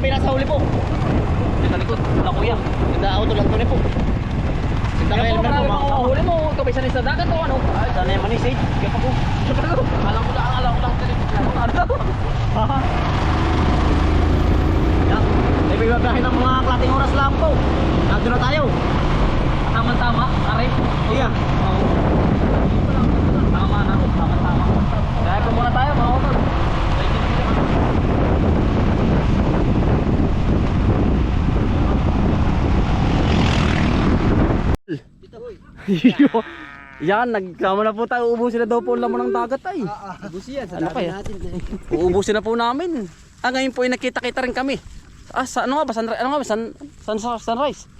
may nasa huli po. Sa likod, na kuya. Ganda auto lang to po. Ganda kayo naman po mga kasama. Huli mo, kabay sa dagat o ano? Ay, sana yung manis eh. Kaya pa ko. Alam ko lang. Haha. Yan. May bibabiyahin ng mga klating oras lang po. Nandun na tayo. Tama-tama, aray. Iya. Tama na, tama-tama. Kaya po muna tayo mga utol. Yan, nagkama na po tayo. Ubusin na daw po ang laman ng dagat ay. Ubusin yan, Ano kaya? Uubusin na po namin. Ngayon po ay nakita-kita rin kami. Sa ano nga ba? Sunrise?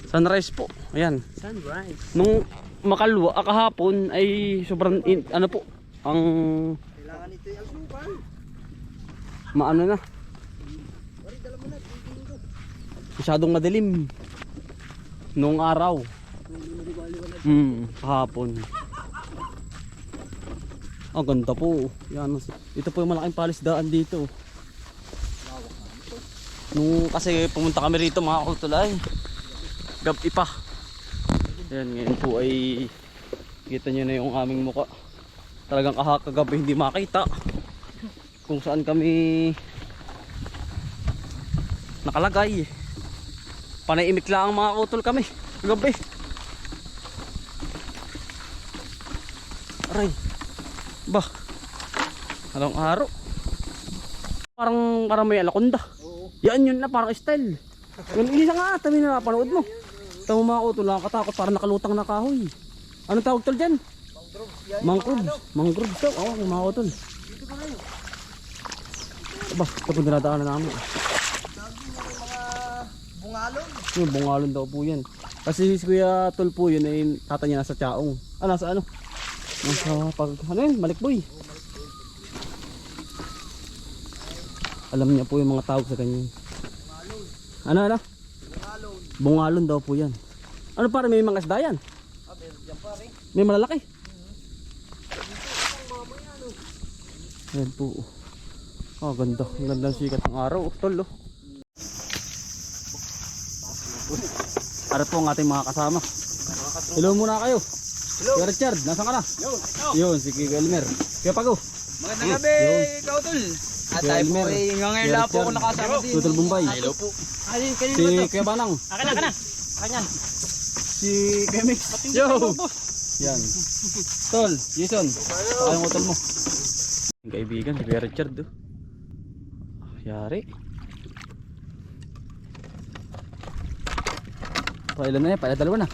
Sunrise po. Ayan. Sunrise. Nung makalwa, kahapon ay sobrang ano po, ang Kailangan ito yung alsupan. maano na. Masyadong madilim. Nung araw. Kahapon. Ang ganda po. Yan. Ito po yung malaking palisdaan dito. Nung kasi pumunta kami rito mga kultulay. Gabi pa. Yan, ngayon po ay kita nyo na yung aming muka. Talagang kagabi hindi makita kung saan kami nakalagay. Panay-imik lang mga kultul kami gabi. Aray. Bah. Alang araw. Parang may alakonda. Yan yun na parang style. Yung isa nga tabi na napanood mo. Tama mga kultul, nakakatakot parang nakalutang na kahoy. Anong tawag tol dyan? Mangrove daw. Oo, mga kultul. Aba, ito po dinadaanan namin. Bungalon. Yung bungalon daw po yan. Kasi si Kuya Tol po yun ay tata niya nasa Chaong. Nasa ano? Nasa ano yun? Malikboy. Alam niya po yung mga tawag sa ganyan. Ano? Bungalon daw po yan. Ano para may mga isda yan? May malalaki. Ayan po. Ganda. Ang ganda ng sikat ng araw. Tol oh. Para po ang ating mga kasama. Hello muna kayo. Hello. Kuya Richard, nasaan ka na? Yun, si Kuya Elmer. Kuya Pago. Magandang gabi, ikaw tol. At tayo po ay ngayon lang po ako nakasama din. Tutol Bumbay. Hello po. Si Kuya Banang. Akin na. Akin. Si Kuya Mix. Yo. Yan. Tol, Jason. Saka yung utol mo. Yung kaibigan, si Kuya Richard. Yari. Pailan na yan, pailan dalawa na.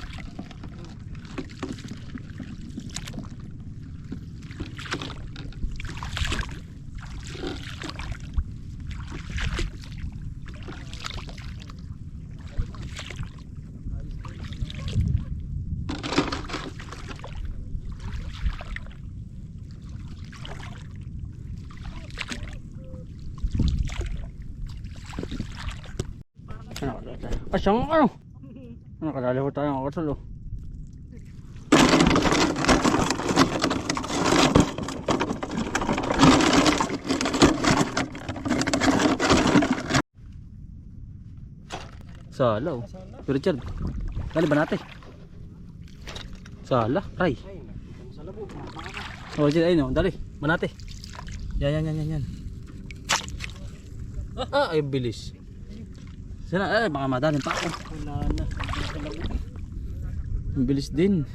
Asyang ano? Nakadali ko tayo ng kasal oh. Sala oh. Richard, dali ba natin? Sala, Ray. Oh, Richard, ayun oh, dali, banate. Yan. Ay, bilis. Sana, baka madaling pa ako. Wala na. Mabilis din.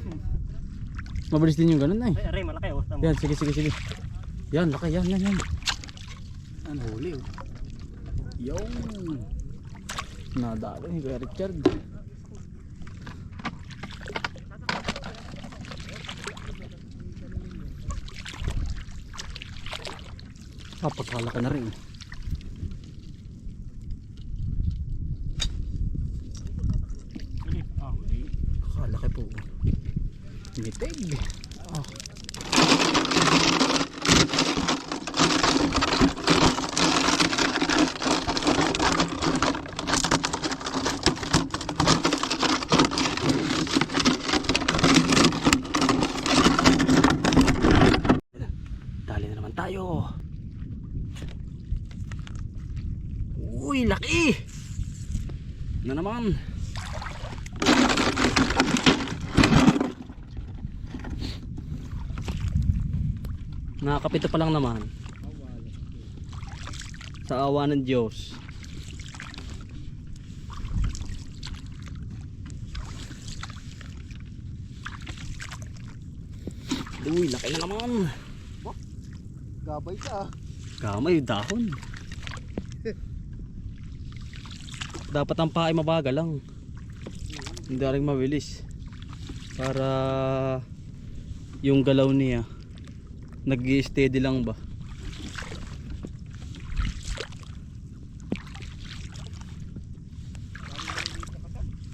Mabilis din yung ganun ay. Aray, malaki oh. Yan, sige. Yan, laki, yan. Ano huli oh. Yung. Nadalo ni Kuya Richard. Pagkalaki na rin. Laki po. Ngitig. Dali na naman tayo. Uy, laki! Na naman. Nakakapito pa lang naman. Sa awa ng Diyos. Uy, laki na naman. Gabay ka. Gamay, dahon. Dapat ang paa ay mabagal lang. Hindi rin mabilis. Para yung galaw niya nag-i-steady lang ba.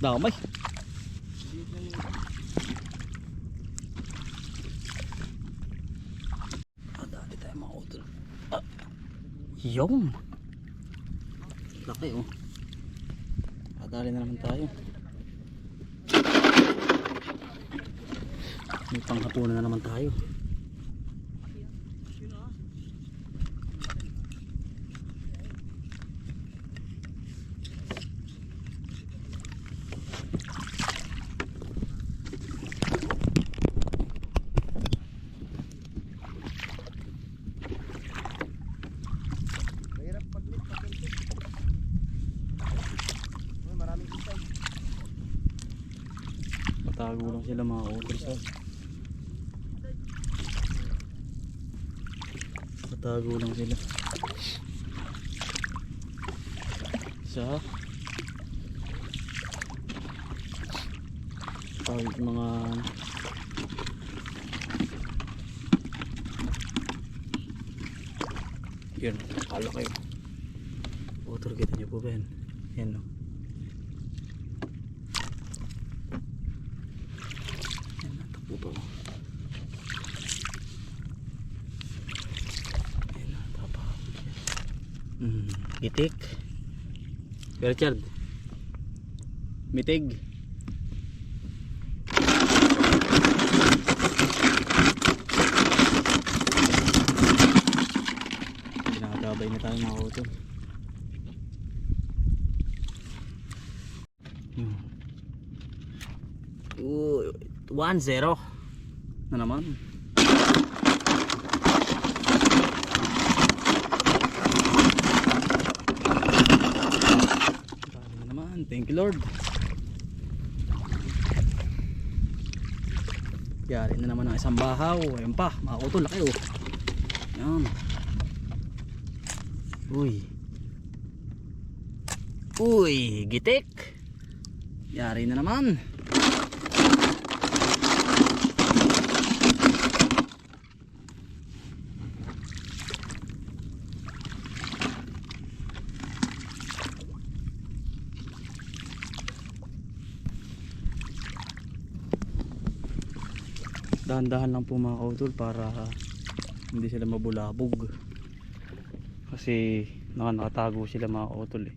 Damay. Dali tayo mga utol. Yung laki oh. Dali na naman tayo. May panghapunan na naman tayo. Tago lang sila mga utol sa. Tago lang sila. Sa tawag mga yun, kala kayo utol, kita nyo po ba yan? Yan no. Upo. Ayan na, papahapon siya. Itik. Richard. Mitig. Pinakagabay na tayo mga utol. 1-0 na naman. Dali na naman. Thank you Lord. Yari na naman ang isang bahaw. Ayun pa, mga utol, laki oh. Yan. Uy. Uy, gitik. Yari na naman. Dahan-dahan lang po mga kautol para hindi sila mabulabog, kasi nakatago sila mga kautol eh.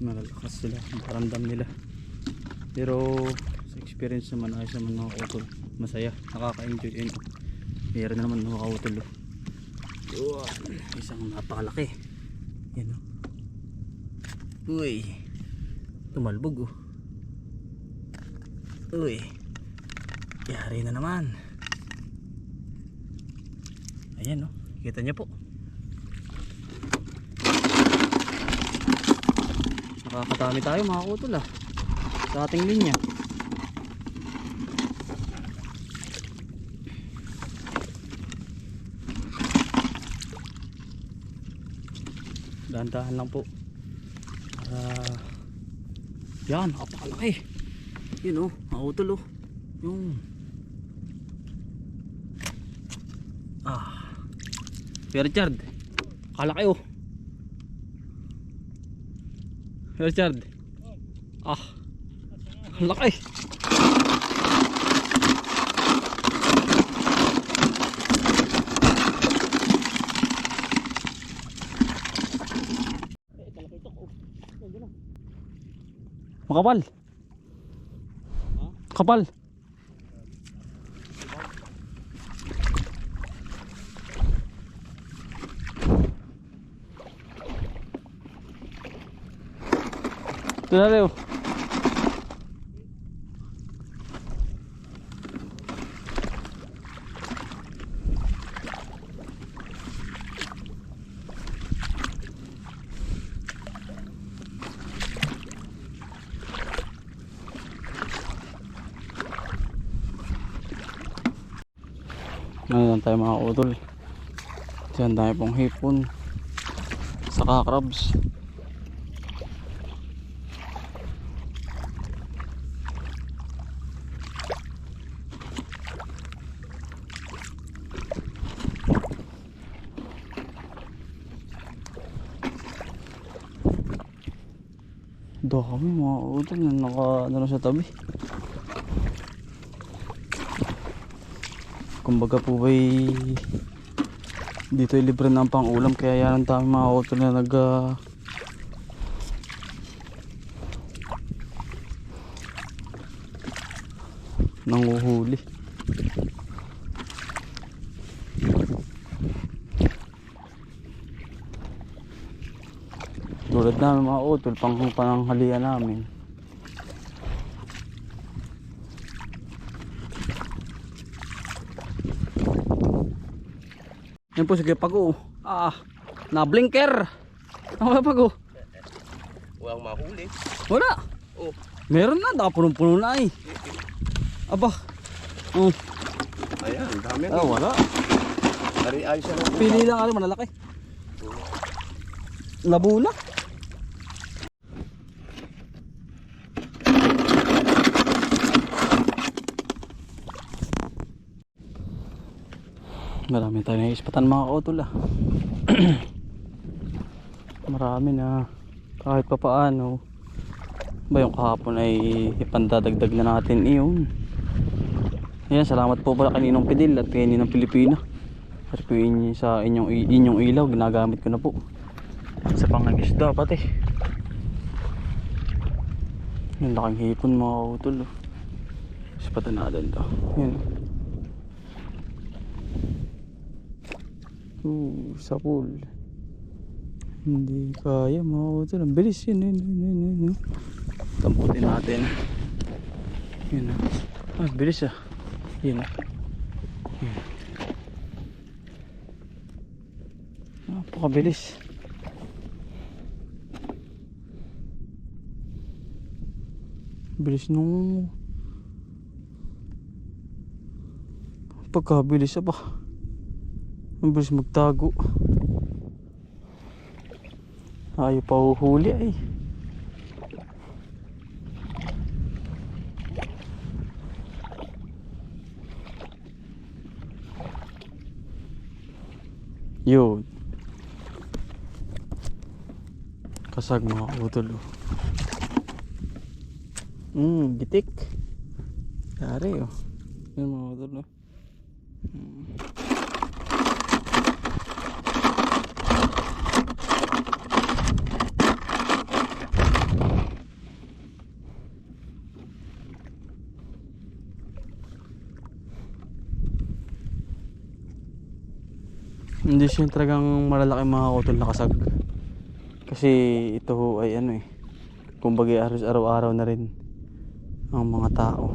Malalakas sila, maramdam nila, pero sa experience naman ayos naman mga kautol, masaya, nakaka-enjoy din. Meron na naman mga kautol oh. Isang napakalaki yan oh. Uy, tumalbog oh. Uy, yari na naman. Ayan oh, kita niyo po, nakakatami tayo mga kautol ah sa ating linya. Dahan-dahan lang po. Yan, napakalaki. Yun oh, mga utol oh. Yung Richard, kalaki oh. Richard, laki. Makapal. Kapal. Ito na Leo. Ano lang tayo mga utol. Diyan tayo pong hipon. Saka crabs. Dami mga utol na naka sa tabi. Kumbaga po ba'y dito ay libre ng pang ulam, kaya yan ang tama mga utol na nanguhuli. Tulad namin mga utol, pananghalian namin. Yan po sige Pago. Na blinker. Ano ba Pago? Walang mahuli. Wala. Oh. Meron na, punong-puno na eh. Aba. Ayan, dami. Wala. Dari ayos na. Pili lang malalaki. Labo na. Marami tayo na ispatan mga kautol Marami na. Kahit pa paano ba yung kahapon ay ipandadagdag na natin iyon. Ayan, salamat po pala kaninong Pidil at kaninong Pilipina. At po sa inyong ilaw ginagamit ko na po sa pangangisda pati. Yung laking hipon mga kautol ispatan natin to. Ayan. Sa pool. Hindi kaya mga utol. Ang bilis yun. Tamputin natin. Yun. Bilis Yun. Napakabilis. Bilis nung pagkabilis pa. Ang bilis magtago. Ayaw pa huhuli ay. Yun. Kasag mga utol. Gitik. Yari Yun mga utol Hindi siya talagang malalaki mga utol na kasag. Kasi ito ho ay kumbaga araw-araw na rin ang mga tao.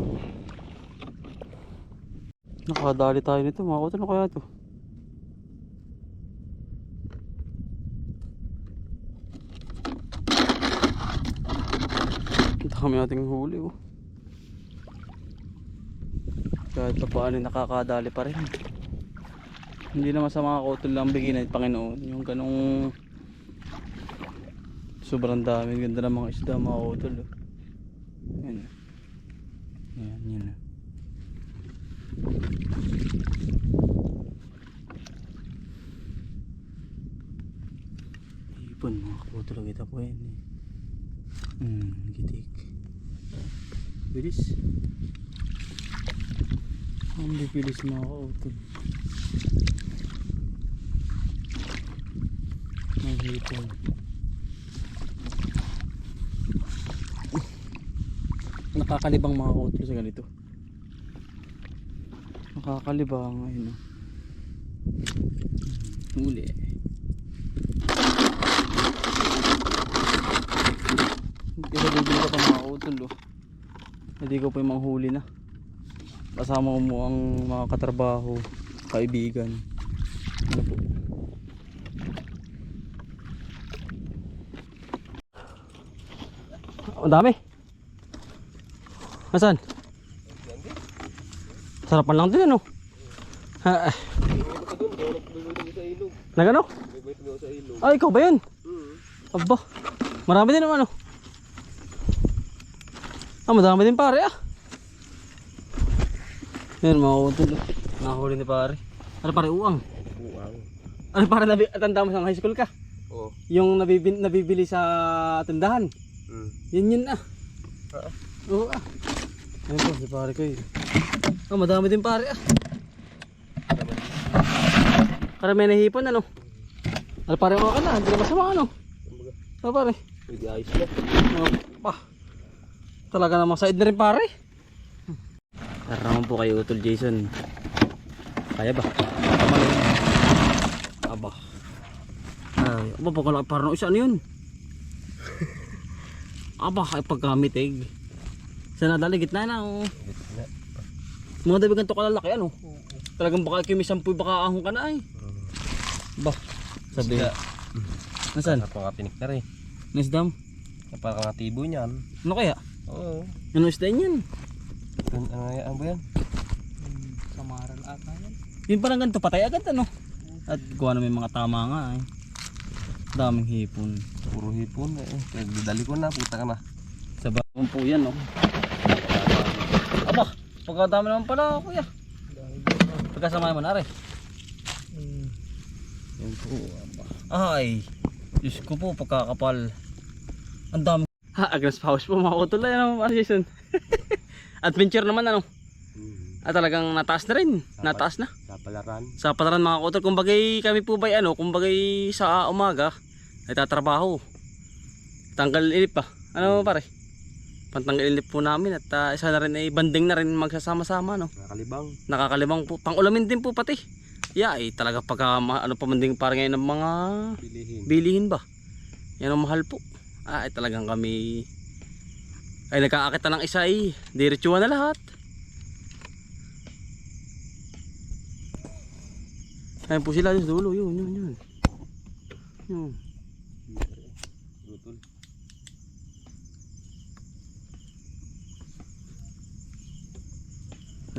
Nakadali tayo nito mga utol. Ano kaya ito? Ito kami ating huli Kahit pa paano nakakadali pa rin. Hindi naman sa mga kautol lang bigyan ng Panginoon yung ganong sobrang dami. Ganda ng mga isda mga kautol Yan. Yan Ipon mga kautol. Kita po yan gitik. Bilis. Ang bilis mga kautol. Hipon. nakakalibang mga kautol sa ganito. Nakakalibang, ayun o. Huli. Hindi ko bibili ka pa mga kautol o. Hindi ko pa yung mga huli na. Kasama mo ang mga katrabaho, kaibigan. Ano po? Ang dami. Nasaan? Sarapan lang din ano? Ha. Nagano? Ay, ikaw ba yun? Aba. Marami din naman ano? Madami din pare ah. Yan mga utol. Nakahuli ni pare. Ano pare, uang? Uang. Ano pare, tanda mo sa high school ka? Oo. Yung nabibili sa tindahan. Yun ah. Oo ah. Ayun po si pare ko yun. Madami din pare ah. Para may nahipon ano. Ano pare mga ka na, hindi na masama ano. Ano pare? Pwede ayos na. Talaga namang side na rin pare. Tara naman po kayo utol Jason. Kaya ba? Aba. Ay, aba parang isa ano yun? Aba, ay paggamit eh. Sana dali gitna na oh. Gitna. Mga dabi ganito kalalaki ano. Talagang baka kimisampuy baka ahong ka na ay. Bah, sabi Isda. Nasaan? Ako nga pinik na rin. Nisdam? Parang nga tibo niyan. Ano kaya? Oo. Ano isda yan? Ano ba yan? Samaran ata yan. Yun parang ganito patay agad ano. At kuha na may mga tama nga eh. Daming hipon. Puro hipon eh. Nagdadali ko na, puta ka na. Sa bagong po yan no. Aba, pagkadami naman pala kuya. Pagkasama naman are. Yan po. Aba. Ay, Diyos ko po pagkakapal. Ang dami. Ha, agras house po mga kutulay ano mga Jason. Adventure naman ano. At talagang nataas na rin. Nataas na. Sa palaran. Sa pataran mga kutol, kumbagay kami po ba ano, kumbagay sa umaga ay tatrabaho. Tanggal ilip pa. Ano pare? Pantanggal ilip po namin at isa na rin ay banding na rin magsasama-sama no. Nakakalibang. Nakakalimang po. Pang-ulamin din po pati. Yeah, talaga pagka ano pa man din para ngayon ng mga bilihin ba. Yan ang mahal po. Ay talagang kami ay nagkaakita ng isa ay diretsuhan na lahat. Ayun po sila sa dulo, yun. Yun. Gutol.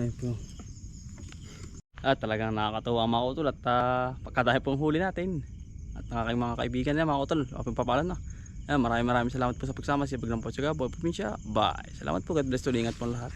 Ayun po. Talagang nakakatuwa mga utol at pagkadahil pong huli natin. At ang aking mga kaibigan na mga utol, apong papalan na. Maraming salamat po sa pagsama sa Baglang Portugal, Boy Provincia. Bye. Salamat po, God bless, tuloy ingat po lahat.